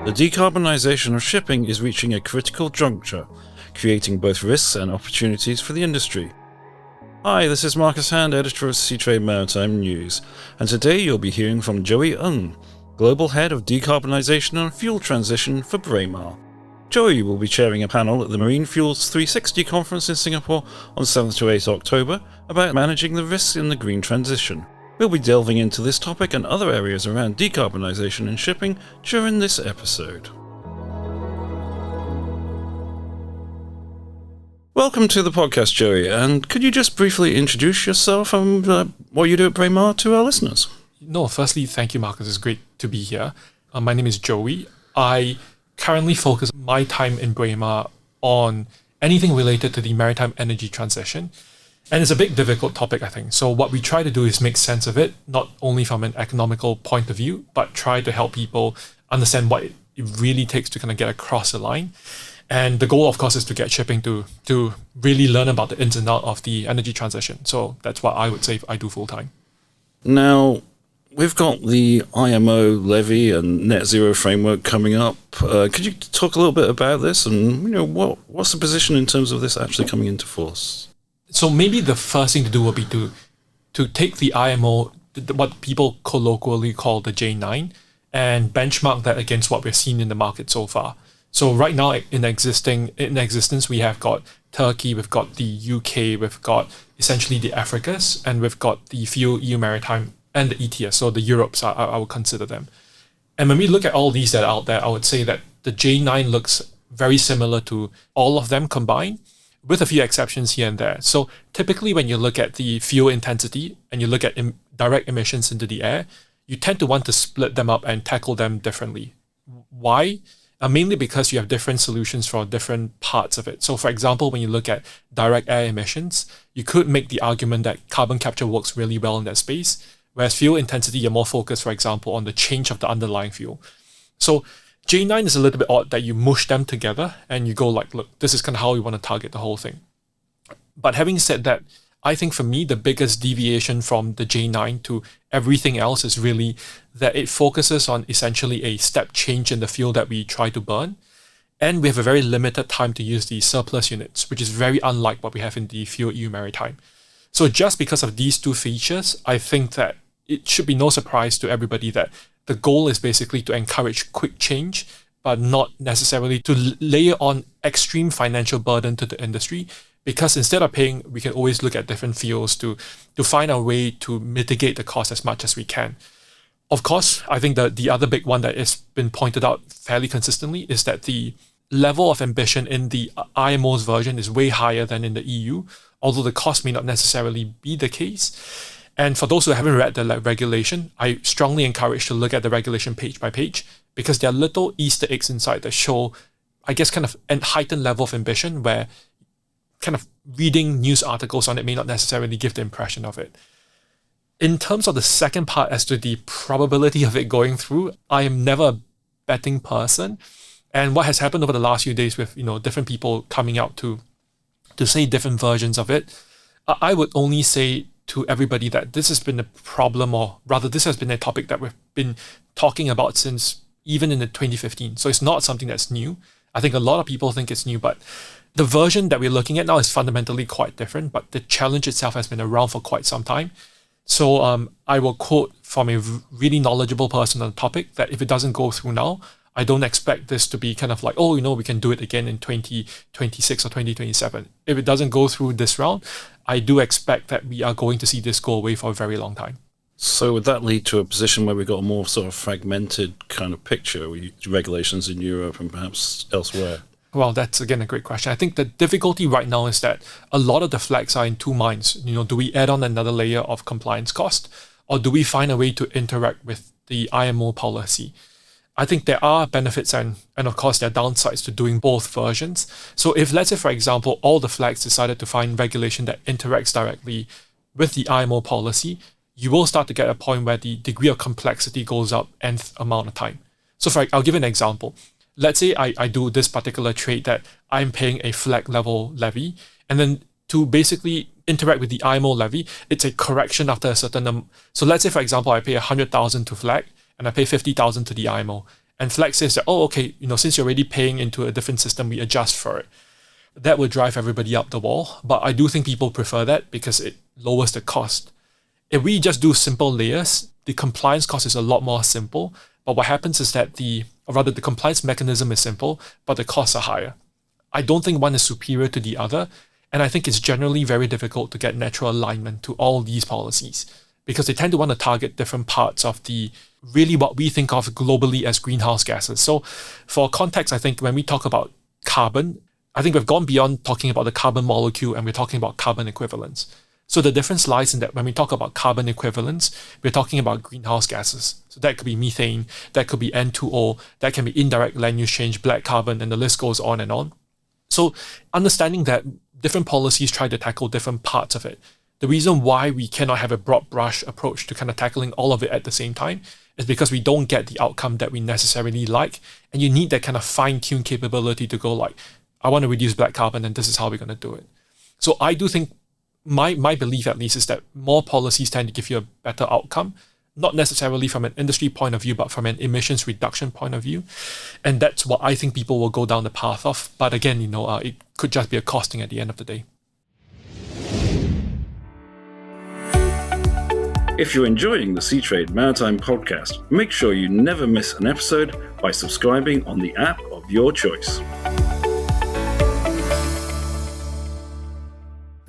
The decarbonisation of shipping is reaching a critical juncture, creating both risks and opportunities for the industry. Hi, this is Marcus Hand, editor of Seatrade Maritime News, and today you'll be hearing from Joey Ng, Global Head of Decarbonisation and Fuel Transition for Braemar. Joey will be chairing a panel at the Marine Fuels 360 conference in Singapore on 7th to 8th October about managing the risks in the green transition. We'll be delving into this topic and other areas around decarbonisation in shipping during this episode. Welcome to the podcast, Joey, and could you just briefly introduce yourself and what you do at Braemar to our listeners? No, firstly, thank you, Marcus. It's great to be here. My name is Joey. I currently focus my time in Braemar on anything related to the maritime energy transition. And it's a big, difficult topic, I think. So what we try to do is make sense of it, not only from an economical point of view, but try to help people understand what it really takes to kind of get across the line. And the goal, of course, is to get shipping to really learn about the ins and outs of the energy transition. So that's what I would say I do full time. Now, we've got the IMO levy and net zero framework coming up. Could you talk a little bit about this and what's the position in terms of this actually coming into force? So maybe the first thing to do would be to take the IMO, what people colloquially call the J9, and benchmark that against what we've seen in the market so far. So right now in existence, we have got Turkey, we've got the UK, we've got essentially the Africas, and we've got the few EU Maritime and the ETS, so the Europes, I would consider them. And when we look at all these that are out there, I would say that the J9 looks very similar to all of them combined, with a few exceptions here and there. So typically when you look at the fuel intensity and you look at direct emissions into the air, you tend to want to split them up and tackle them differently. Why? Mainly because you have different solutions for different parts of it. So for example, when you look at direct air emissions, you could make the argument that carbon capture works really well in that space, whereas fuel intensity, you're more focused, for example, on the change of the underlying fuel. So J9 is a little bit odd that you mush them together and you go like, look, this is kind of how we want to target the whole thing. But having said that, I think for me, the biggest deviation from the J9 to everything else is really that it focuses on essentially a step change in the fuel that we try to burn. And we have a very limited time to use the surplus units, which is very unlike what we have in the Fuel EU Maritime. So just because of these two features, I think that it should be no surprise to everybody that the goal is basically to encourage quick change, but not necessarily to layer on extreme financial burden to the industry. Because instead of paying, we can always look at different fuels to find a way to mitigate the cost as much as we can. Of course, I think that the other big one that has been pointed out fairly consistently is that the level of ambition in the IMO's version is way higher than in the EU, although the cost may not necessarily be the case. And for those who haven't read the regulation, I strongly encourage to look at the regulation page by page, because there are little Easter eggs inside that show, I guess, kind of a heightened level of ambition where kind of reading news articles on it may not necessarily give the impression of it. In terms of the second part as to the probability of it going through, I am never a betting person. And what has happened over the last few days with different people coming out to say different versions of it, I would only say to everybody that this has been a problem, or rather this has been a topic that we've been talking about since even in the 2015. So it's not something that's new. I think a lot of people think it's new, but the version that we're looking at now is fundamentally quite different, but the challenge itself has been around for quite some time. So I will quote from a really knowledgeable person on the topic that if it doesn't go through now, I don't expect this to be kind of like, we can do it again in 2026 or 2027. If it doesn't go through this round, I do expect that we are going to see this go away for a very long time. So would that lead to a position where we've got a more sort of fragmented kind of picture with regulations in Europe and perhaps elsewhere? Well, that's again a great question. I think the difficulty right now is that a lot of the flags are in two minds. Do we add on another layer of compliance cost, or do we find a way to interact with the IMO policy? I think there are benefits and of course there are downsides to doing both versions. So if, let's say, for example, all the flags decided to find regulation that interacts directly with the IMO policy, you will start to get a point where the degree of complexity goes up nth amount of time. So I'll give an example. Let's say I do this particular trade that I'm paying a flag level levy, and then to basically interact with the IMO levy, it's a correction after a certain so let's say, for example, I pay 100,000 to flag, and I pay 50,000 to the IMO. And Flex says that, oh, okay, since you're already paying into a different system, we adjust for it. That would drive everybody up the wall. But I do think people prefer that because it lowers the cost. If we just do simple layers, the compliance cost is a lot more simple. But what happens is that the compliance mechanism is simple, but the costs are higher. I don't think one is superior to the other. And I think it's generally very difficult to get natural alignment to all these policies because they tend to want to target different parts of the really what we think of globally as greenhouse gases. So for context, I think when we talk about carbon, I think we've gone beyond talking about the carbon molecule and we're talking about carbon equivalents. So the difference lies in that when we talk about carbon equivalents, we're talking about greenhouse gases. So that could be methane, that could be N2O, that can be indirect land use change, black carbon, and the list goes on and on. So understanding that different policies try to tackle different parts of it. The reason why we cannot have a broad brush approach to kind of tackling all of it at the same time is because we don't get the outcome that we necessarily like. And you need that kind of fine-tuned capability to go like, I want to reduce black carbon and this is how we're going to do it. So I do think my belief at least is that more policies tend to give you a better outcome, not necessarily from an industry point of view, but from an emissions reduction point of view. And that's what I think people will go down the path of. But again, it could just be a costing at the end of the day. If you're enjoying the Seatrade Maritime podcast, make sure you never miss an episode by subscribing on the app of your choice.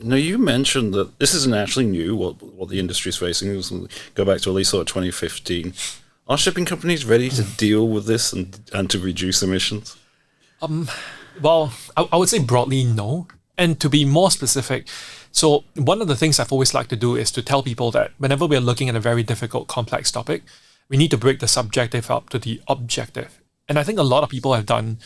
Now, you mentioned that this isn't actually new, what the industry is facing. Go back to at least sort of 2015. Are shipping companies ready to deal with this and to reduce emissions? Well, I would say broadly no. And to be more specific, so one of the things I've always liked to do is to tell people that whenever we're looking at a very difficult, complex topic, we need to break the subjective up to the objective. And I think a lot of people have done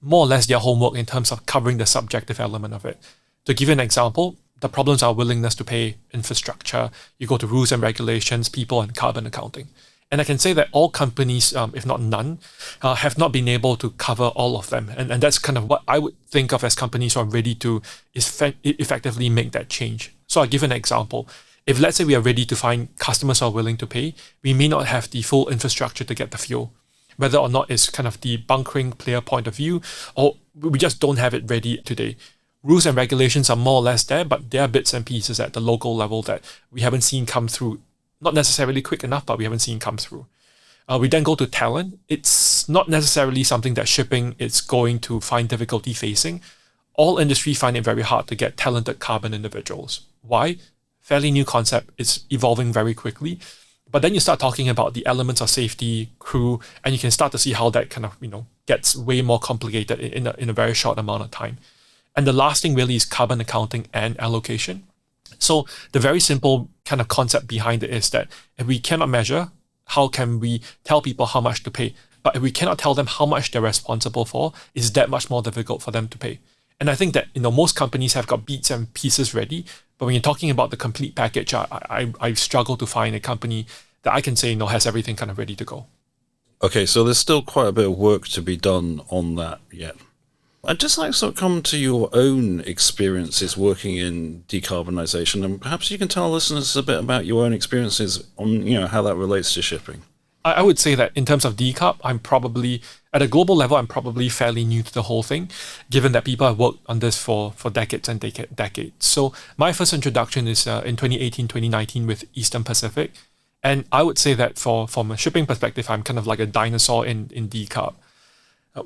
more or less their homework in terms of covering the subjective element of it. To give you an example, the problems are willingness to pay, infrastructure, you go to rules and regulations, people, and carbon accounting. And I can say that all companies, if not none, have not been able to cover all of them. And that's kind of what I would think of as companies who are ready to effectively make that change. So I'll give an example. If let's say we are ready to find customers who are willing to pay, we may not have the full infrastructure to get the fuel. Whether or not it's kind of the bunkering player point of view, or we just don't have it ready today. Rules and regulations are more or less there, but there are bits and pieces at the local level that we haven't seen come through. Not necessarily quick enough, but we haven't seen come through. We then go to talent. It's not necessarily something that shipping is going to find difficulty facing. All industry find it very hard to get talented carbon individuals. Why? Fairly new concept. It's evolving very quickly. But then you start talking about the elements of safety, crew, and you can start to see how that kind of, gets way more complicated in a very short amount of time. And the last thing really is carbon accounting and allocation. So the very simple kind of concept behind it is that if we cannot measure, how can we tell people how much to pay? But if we cannot tell them how much they're responsible for, it's that much more difficult for them to pay. And I think that most companies have got bits and pieces ready, but when you're talking about the complete package, I struggle to find a company that I can say has everything kind of ready to go. Okay, so there's still quite a bit of work to be done on that yet. I'd just like to sort of come to your own experiences working in decarbonisation, and perhaps you can tell listeners a bit about your own experiences on, how that relates to shipping. I would say that in terms of decarb, I'm probably, at a global level, I'm probably fairly new to the whole thing, given that people have worked on this for decades and decades. So my first introduction is in 2018, 2019 with Eastern Pacific. And I would say that from a shipping perspective, I'm kind of like a dinosaur in decarb.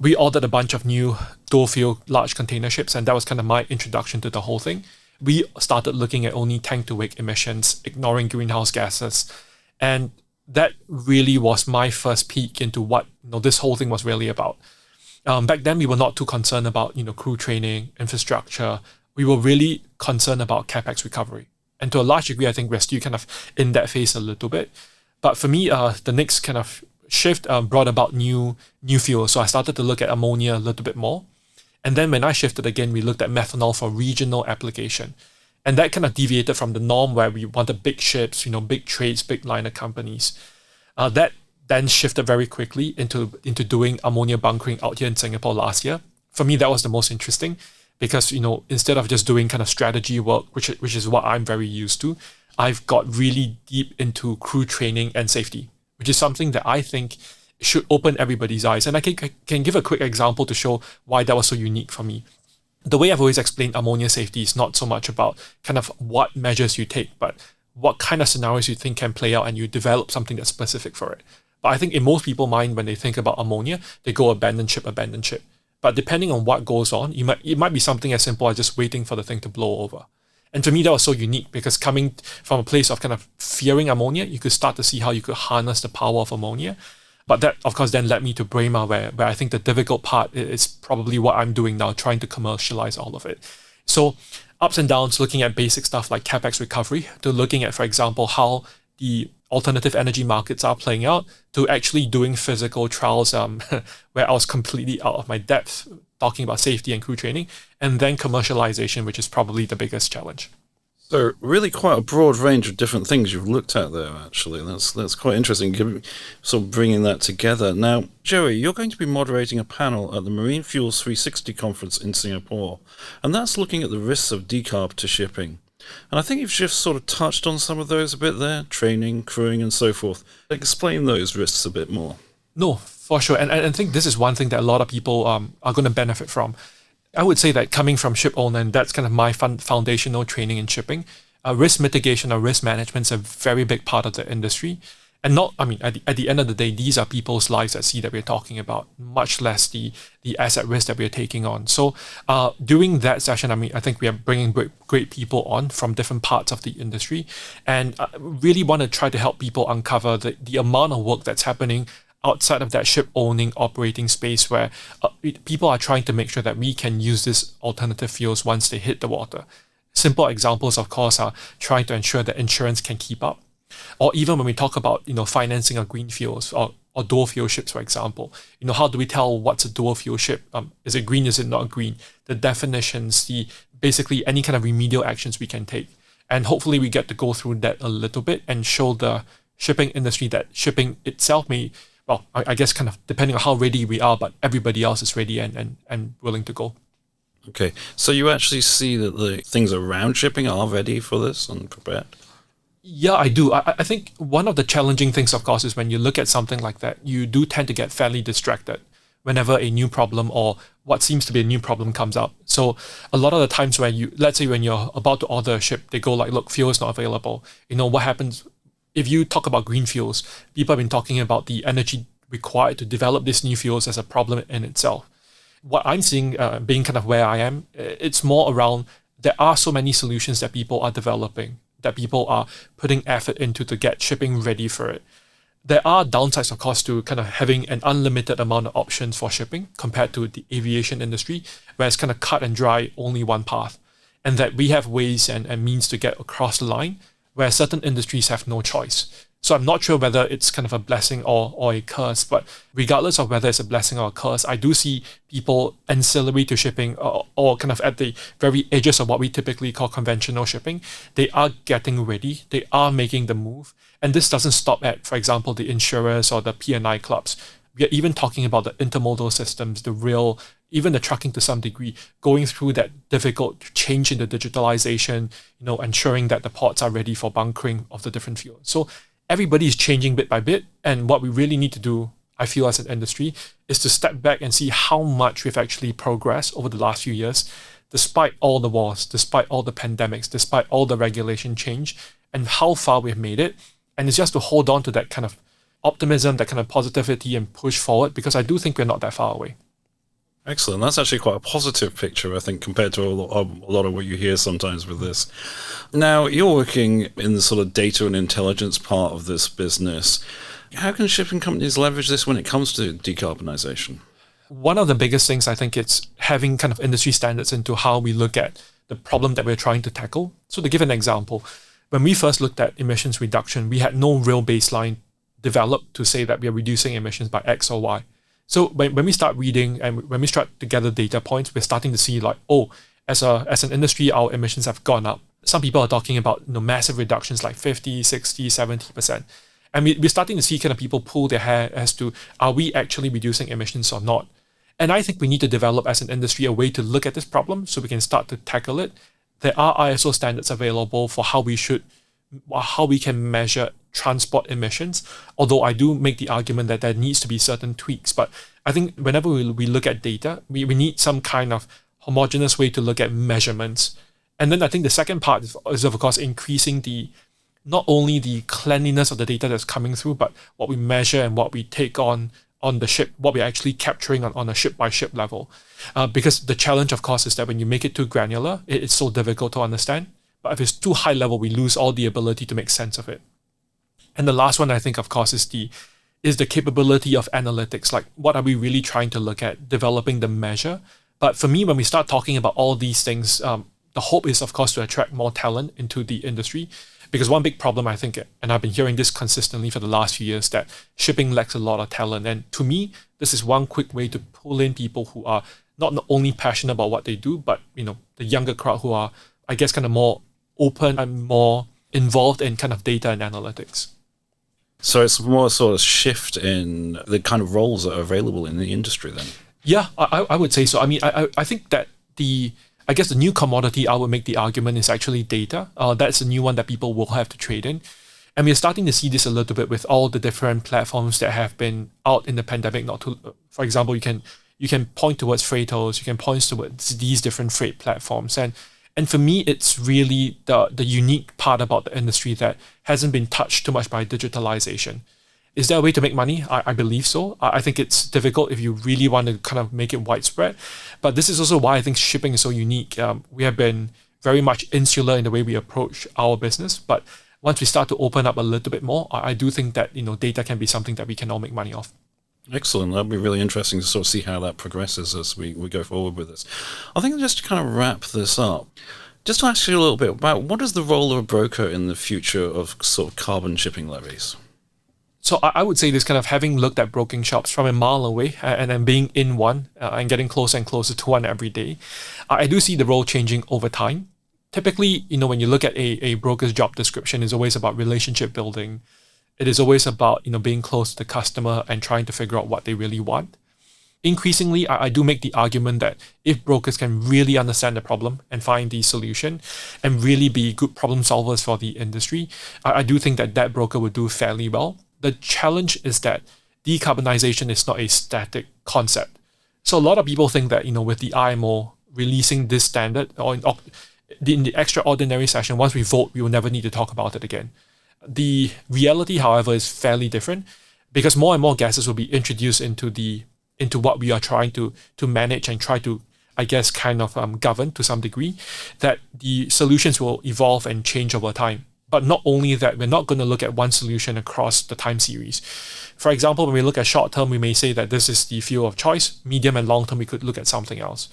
We ordered a bunch of new dual-fuel large container ships, and that was kind of my introduction to the whole thing. We started looking at only tank-to-wake emissions, ignoring greenhouse gases, and that really was my first peek into what this whole thing was really about. Back then, we were not too concerned about crew training, infrastructure. We were really concerned about capex recovery, and to a large degree, I think we're still kind of in that phase a little bit. But for me, the next kind of shift brought about new fuel. So I started to look at ammonia a little bit more. And then when I shifted again, we looked at methanol for regional application. And that kind of deviated from the norm where we wanted big ships, big trades, big liner companies. That then shifted very quickly into doing ammonia bunkering out here in Singapore last year. For me, that was the most interesting because, instead of just doing kind of strategy work, which is what I'm very used to, I've got really deep into crew training and safety, which is something that I think should open everybody's eyes. And I can give a quick example to show why that was so unique for me. The way I've always explained ammonia safety is not so much about kind of what measures you take, but what kind of scenarios you think can play out, and you develop something that's specific for it. But I think in most people's mind, when they think about ammonia, they go abandon ship. But depending on what goes on, it might be something as simple as just waiting for the thing to blow over. And for me, that was so unique, because coming from a place of kind of fearing ammonia, you could start to see how you could harness the power of ammonia. But that, of course, then led me to Braemar, where I think the difficult part is probably what I'm doing now, trying to commercialize all of it. So ups and downs, looking at basic stuff like CapEx recovery, to looking at, for example, how the alternative energy markets are playing out, to actually doing physical trials where I was completely out of my depth, talking about safety and crew training, and then commercialization, which is probably the biggest challenge. So really quite a broad range of different things you've looked at there, actually. That's quite interesting, sort of bringing that together. Now, Joey, you're going to be moderating a panel at the Marine Fuels 360 conference in Singapore, and that's looking at the risks of decarb to shipping. And I think you've just sort of touched on some of those a bit there, training, crewing, and so forth. Explain those risks a bit more. No, for sure. And I think this is one thing that a lot of people are going to benefit from. I would say that coming from ship owner, and that's kind of my foundational training in shipping, risk mitigation or risk management is a very big part of the industry. And at the end of the day, these are people's lives at sea that we're talking about, much less the asset risk that we're taking on. So during that session, I think we are bringing great people on from different parts of the industry, and really want to try to help people uncover the amount of work that's happening outside of that ship owning operating space, where people are trying to make sure that we can use these alternative fuels once they hit the water. Simple examples, of course, are trying to ensure that insurance can keep up. Or even when we talk about, financing of green fuels or dual fuel ships, for example, how do we tell what's a dual fuel ship? Is it green? Is it not green? The definitions, basically any kind of remedial actions we can take. And hopefully we get to go through that a little bit and show the shipping industry that shipping itself I guess kind of depending on how ready we are, but everybody else is ready and willing to go. Okay, so you actually see that the things around shipping are ready for this and prepared? Yeah, I do. I think one of the challenging things, of course, is when you look at something like that, you do tend to get fairly distracted whenever a new problem or what seems to be a new problem comes up. So a lot of the times let's say when you're about to order a ship, they go like, look, fuel is not available. What happens if you talk about green fuels? People have been talking about the energy required to develop these new fuels as a problem in itself. What I'm seeing, being kind of where I am, it's more around there are so many solutions that people are developing, that people are putting effort into to get shipping ready for it. There are downsides, of course, to kind of having an unlimited amount of options for shipping compared to the aviation industry, where it's kind of cut and dry, only one path. And that we have ways and means to get across the line, where certain industries have no choice. So I'm not sure whether it's kind of a blessing or a curse, but regardless of whether it's a blessing or a curse, I do see people ancillary to shipping or kind of at the very edges of what we typically call conventional shipping. They are getting ready. They are making the move. And this doesn't stop at, for example, the insurers or the P&I clubs. We are even talking about the intermodal systems, the rail, even the trucking to some degree, going through that difficult change in the digitalization, ensuring that the ports are ready for bunkering of the different fuels. So everybody is changing bit by bit. And what we really need to do, I feel, as an industry, is to step back and see how much we've actually progressed over the last few years, despite all the wars, despite all the pandemics, despite all the regulation change, and how far we've made it. And it's just to hold on to that kind of optimism, that kind of positivity, and push forward, because I do think we're not that far away. Excellent. That's actually quite a positive picture, I think, compared to a lot of what you hear sometimes with this. Now, you're working in the sort of data and intelligence part of this business. How can shipping companies leverage this when it comes to decarbonisation? One of the biggest things, I think, it's having kind of industry standards into how we look at the problem that we're trying to tackle. So to give an example, when we first looked at emissions reduction, we had no real baseline developed to say that we are reducing emissions by X or Y. So when we start reading and when we start to gather data points, we're starting to see like, as an industry, our emissions have gone up. Some people are talking about massive reductions like 50, 60, 70%. And we're starting to see kind of people pull their hair as to, are we actually reducing emissions or not? And I think we need to develop as an industry a way to look at this problem so we can start to tackle it. There are ISO standards available for how we can measure transport emissions, although I do make the argument that there needs to be certain tweaks. But I think whenever we look at data, we need some kind of homogeneous way to look at measurements. And then I think the second part is of course increasing not only the cleanliness of the data that's coming through, but what we measure and what we take on the ship, what we're actually capturing on a ship-by-ship level. Because the challenge, of course, is that when you make it too granular, it's so difficult to understand. But if it's too high level, we lose all the ability to make sense of it. And the last one, I think, of course, is the capability of analytics. Like, what are we really trying to look at? Developing the measure. But for me, when we start talking about all these things, the hope is, of course, to attract more talent into the industry. Because one big problem, I think, and I've been hearing this consistently for the last few years, that shipping lacks a lot of talent. And to me, this is one quick way to pull in people who are not only passionate about what they do, but the younger crowd who are, I guess, kind of more open and more involved in kind of data and analytics. So it's more sort of shift in the kind of roles that are available in the industry then? Yeah, I would say so. I mean, I think that the new commodity, I would make the argument, is actually data. That's a new one that people will have to trade in. And we're starting to see this a little bit with all the different platforms that have been out in the pandemic. For example, you can point towards Freightos, you can point towards these different freight platforms. And for me, it's really the unique part about the industry that hasn't been touched too much by digitalization. Is there a way to make money? I believe so. I think it's difficult if you really want to kind of make it widespread. But this is also why I think shipping is so unique. We have been very much insular in the way we approach our business. But once we start to open up a little bit more, I do think that data can be something that we can all make money off. Excellent. That'll be really interesting to sort of see how that progresses as we go forward with this. I think just to kind of wrap this up, just to ask you a little bit about what is the role of a broker in the future of sort of carbon shipping levies? So I would say this, kind of having looked at broking shops from a mile away and then being in one and getting closer and closer to one every day, I do see the role changing over time. Typically, when you look at a broker's job description, it's always about relationship building. It is always about being close to the customer and trying to figure out what they really want. Increasingly, I do make the argument that if brokers can really understand the problem and find the solution and really be good problem solvers for the industry, I do think that broker would do fairly well. The challenge is that decarbonization is not a static concept. So a lot of people think that, with the IMO releasing this standard, or in the extraordinary session, once we vote, we will never need to talk about it again. The reality, however, is fairly different, because more and more gases will be introduced into what we are trying to manage and try to, I guess, kind of govern to some degree, that the solutions will evolve and change over time. But not only that, we're not going to look at one solution across the time series. For example, when we look at short term, we may say that this is the fuel of choice. Medium and long term, we could look at something else.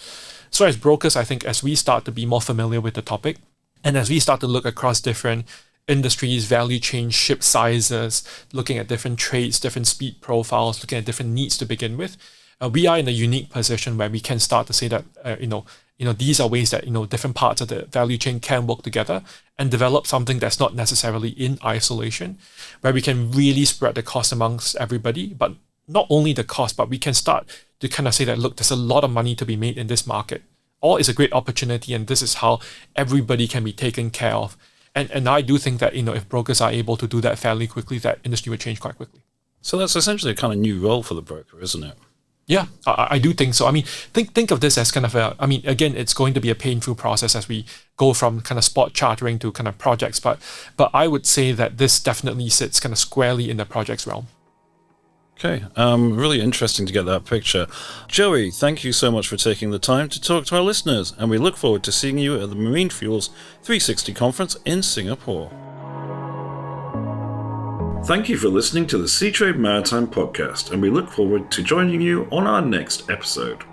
So as brokers, I think as we start to be more familiar with the topic, and as we start to look across different industries, value chain, ship sizes, looking at different trades, different speed profiles, looking at different needs to begin with, we are in a unique position where we can start to say that, these are ways that, different parts of the value chain can work together and develop something that's not necessarily in isolation, where we can really spread the cost amongst everybody, but not only the cost, but we can start to kind of say that, look, there's a lot of money to be made in this market. All is a great opportunity, and this is how everybody can be taken care of. And I do think that, if brokers are able to do that fairly quickly, that industry would change quite quickly. So that's essentially a kind of new role for the broker, isn't it? Yeah, I do think so. I mean, think of this as kind of again, it's going to be a painful process as we go from kind of spot chartering to kind of projects. But I would say that this definitely sits kind of squarely in the projects realm. Okay, really interesting to get that picture. Joey, thank you so much for taking the time to talk to our listeners, and we look forward to seeing you at the Marine Fuels 360 conference in Singapore. Thank you for listening to the Seatrade Maritime podcast, and we look forward to joining you on our next episode.